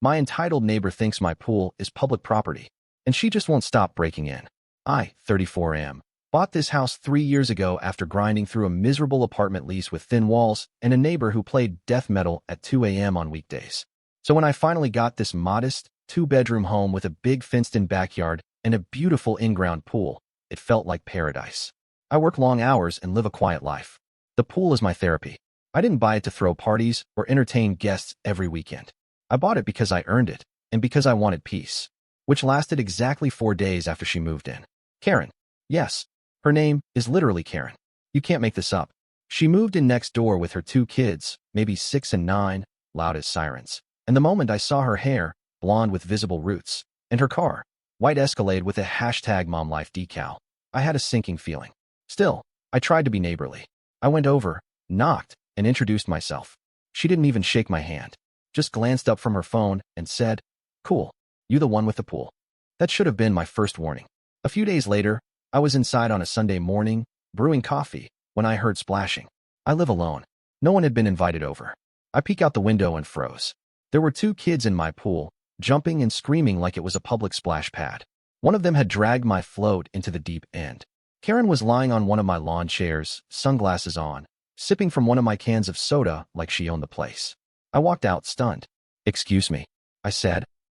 My entitled neighbor thinks my pool is public property, and she just won't stop breaking in. I, 34 am, bought this house 3 years ago after grinding through a miserable apartment lease with thin walls and a neighbor who played death metal at 2 a.m. on weekdays. So when I finally got this modest, 2-bedroom home with a big fenced-in backyard and a beautiful in-ground pool, it felt like paradise. I work long hours and live a quiet life. The pool is my therapy. I didn't buy it to throw parties or entertain guests every weekend. I bought it because I earned it and because I wanted peace, which lasted exactly 4 days after she moved in. Karen. Yes, her name is literally Karen. You can't make this up. She moved in next door with her 2 kids, maybe 6 and 9, loud as sirens. And the moment I saw her hair, blonde with visible roots, and her car, white Escalade with a #MomLife decal, I had a sinking feeling. Still, I tried to be neighborly. I went over, knocked, and introduced myself. She didn't even shake my hand, just glanced up from her phone and said, "Cool, you the one with the pool." That should have been my first warning. A few days later, I was inside on a Sunday morning, brewing coffee, when I heard splashing. I live alone. No one had been invited over. I peeked out the window and froze. There were 2 kids in my pool, jumping and screaming like it was a public splash pad. One of them had dragged my float into the deep end. Karen was lying on one of my lawn chairs, sunglasses on, sipping from one of my cans of soda like she owned the place. I walked out stunned. "Excuse me," I said.